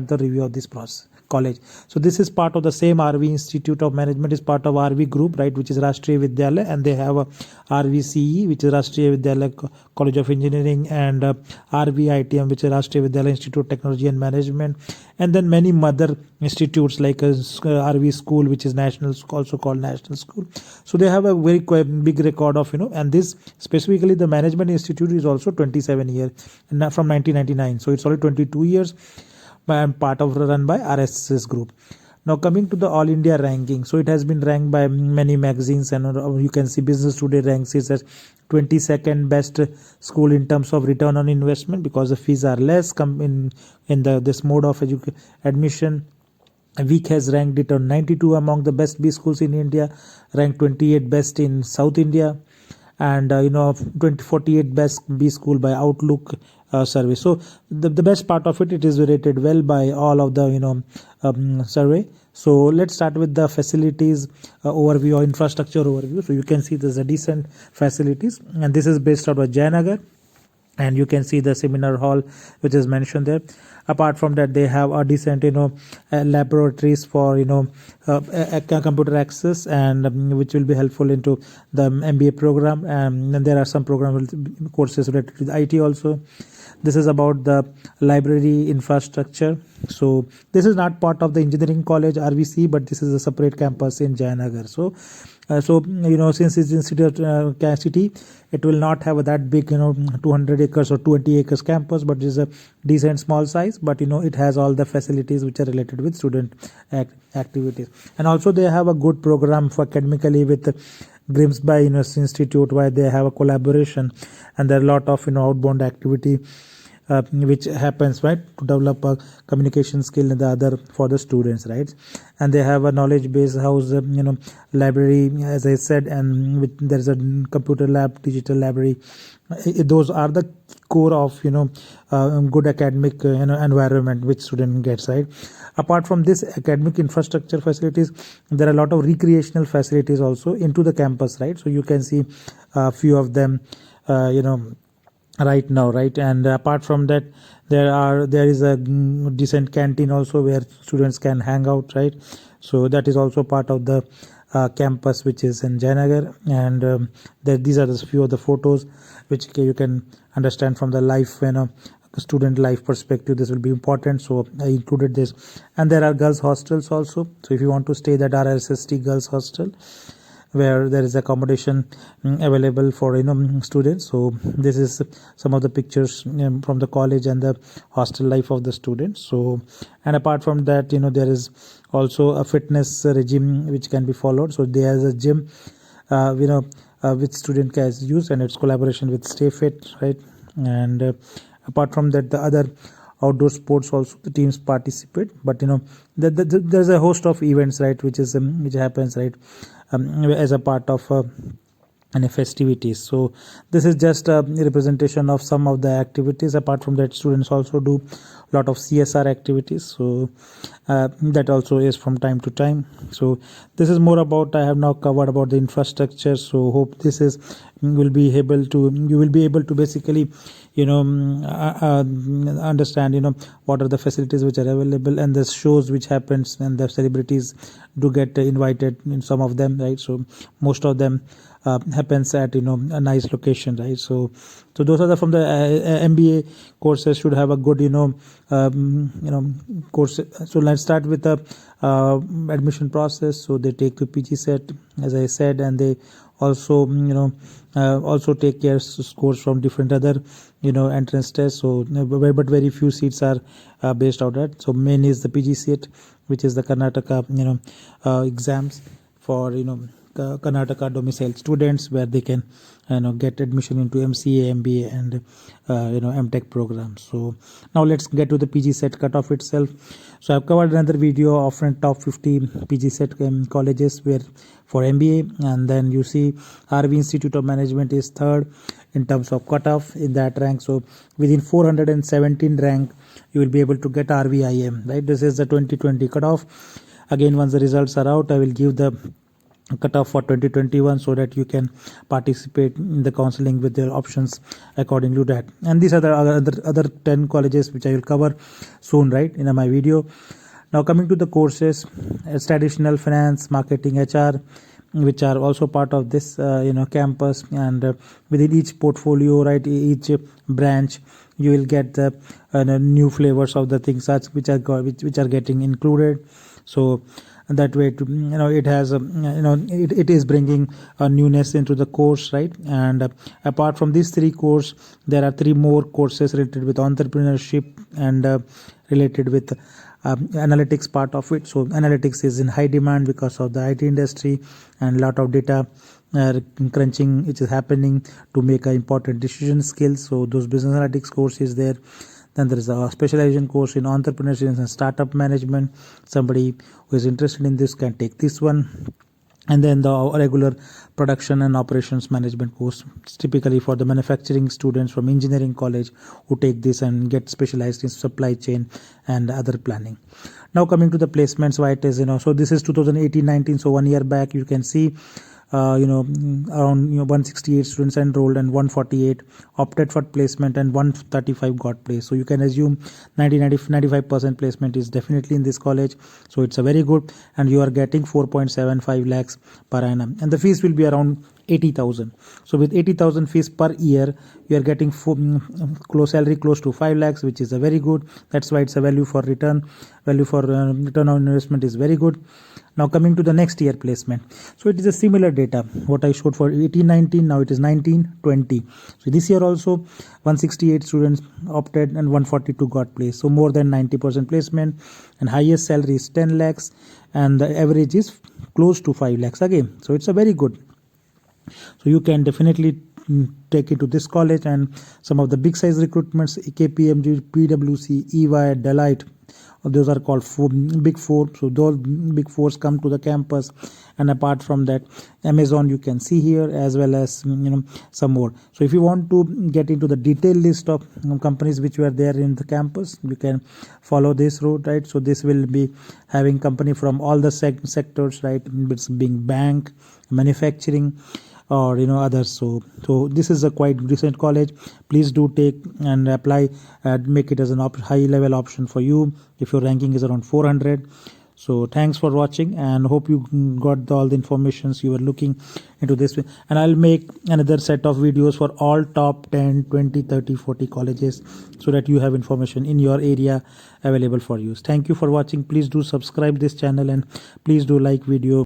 the review of this process college. So this is part of the same RV Institute of Management is part of RV Group, right, which is Rashtriya Vidyalaya, and they have a RVCE, which is Rashtriya Vidyalaya College of Engineering, and RVITM, which is Rashtriya Vidyalaya Institute of Technology and Management, and then many other institutes like RV School, which is national, also called National School. So they have a very big record of, and this specifically the Management Institute is also 27 years from 1999. So it's only 22 years. And part of run by RSS Group. Now coming to the All India ranking, so it has been ranked by many magazines, and you can see Business Today ranks it as 22nd best school in terms of return on investment, because the fees are less in this mode of admission. Week has ranked it on 92 among the best B schools in India, ranked 28 best in South India, and 48 best B school by Outlook survey. So the best part of it is rated well by all of the survey. So let's start with the facilities overview or infrastructure overview. So you can see there's a decent facilities, and this is based out of Jayanagar, and you can see the seminar hall which is mentioned there. Apart from that, they have a decent laboratories for computer access, and which will be helpful into the MBA program, and then there are some program courses related to the IT also. This is about the library infrastructure. So this is not part of the engineering college RVC, but this is a separate campus in Jayanagar. So since it's in city, it will not have that big 200 acres or 20 acres campus, but it is a decent small size, but it has all the facilities which are related with student activities. And also they have a good program for academically with Grimsby Institute, where they have a collaboration, and there are a lot of outbound activity which happens, right, to develop a communication skill and the other for the students, right. And they have a knowledge base house, library, as I said, and there's a computer lab, digital library. Those are the core of good academic environment which student gets, right. Apart from this academic infrastructure facilities, there are a lot of recreational facilities also into the campus, right. So you can see a few of them right now, right. And apart from that, there is a decent canteen also where students can hang out, right. So that is also part of the campus which is in Jayanagar, and these are the few of the photos which you can understand from the life student life perspective. This will be important, so I included this. And there are girls hostels also, so if you want to stay that RSST girls hostel, where there is accommodation available for students. So this is some of the pictures from the college and the hostel life of the students. So, and apart from that, there is also a fitness regime which can be followed. So there is a gym which student can use, and its collaboration with Stay Fit, right. And apart from that, the other outdoor sports also the teams participate, but there's a host of events, right, which happens, right, as a part of festivities. So this is just a representation of some of the activities. Apart from that, students also do a lot of CSR activities, so that also is from time to time. So this is more about, I have now covered about the infrastructure. So hope this is you will be able to basically understand what are the facilities which are available, and the shows which happens, and the celebrities do get invited in some of them, right. So most of them happens at a nice location, right. So those are from the MBA courses should have a good course. So let's start with the admission process. So they take the PG set, as I said, and they also also take care scores from different other entrance tests. So but very few seats are based out at. So main is the PG set, which is the Karnataka exams for Karnataka domiciled students, where they can get admission into MCA, MBA, and MTech programs. So now let's get to the PG set cutoff itself. So I've covered another video offering top 50 PG set colleges where for MBA, and then you see RV Institute of Management is third in terms of cutoff in that rank. So within 417 rank, you will be able to get RVIM, right. This is the 2020 cutoff. Again, once the results are out, I will give the cutoff for 2021, so that you can participate in the counseling with their options according to that. And these are the other 10 colleges which I will cover soon, right, in my video. Now coming to the courses, traditional finance, marketing, HR, which are also part of this campus, and within each portfolio, right, each branch, you will get the new flavors of the things such which are getting included. So that way it has it is bringing a newness into the course, right? And apart from these 3 courses, there are 3 more courses related with entrepreneurship and related with analytics part of it. So analytics is in high demand because of the IT industry, and lot of data crunching which is happening to make important decision skills. So those business analytics course is there. Then there is a specialization course in entrepreneurship and startup management. Somebody who is interested in this can take this one. And then the regular production and operations management course, typically for the manufacturing students from engineering college who take this and get specialized in supply chain and other planning. Now coming to the placements, why it is, so this is 2018-19, so 1 year back. You can see around 168 students enrolled and 148 opted for placement and 135 got placed. So you can assume 95% placement is definitely in this college. So it's a very good, and you are getting 4.75 lakhs per annum, and the fees will be around 80,000. So with 80,000 fees per year, you are getting salary close to 5 lakhs, which is a very good. That's why it's a value for return on investment is very good. Now coming to the next year placement, so it is a similar data what I showed for 18-19. Now it is 19-20. So this year also 168 students opted and 142 got placed. So more than 90% placement, and highest salary is 10 lakhs, and the average is close to 5 lakhs again. So it's a very good. So you can definitely take it to this college, and some of the big size recruitments, KPMG, PwC, EY, Deloitte, those are called big 4. So those big 4s come to the campus, and apart from that, Amazon you can see here, as well as some more. So if you want to get into the detailed list of companies which were there in the campus, you can follow this route, right? So this will be having company from all the sectors, right? It's being bank, manufacturing, or others. So this is a quite recent college. Please do take and apply and make it as an high level option for you if your ranking is around 400. So thanks for watching, and hope you got all the informations you were looking into this. And I'll make another set of videos for all top 10, 20, 30, 40 colleges, so that you have information in your area available for use. Thank you for watching. Please do subscribe this channel, and please do like video.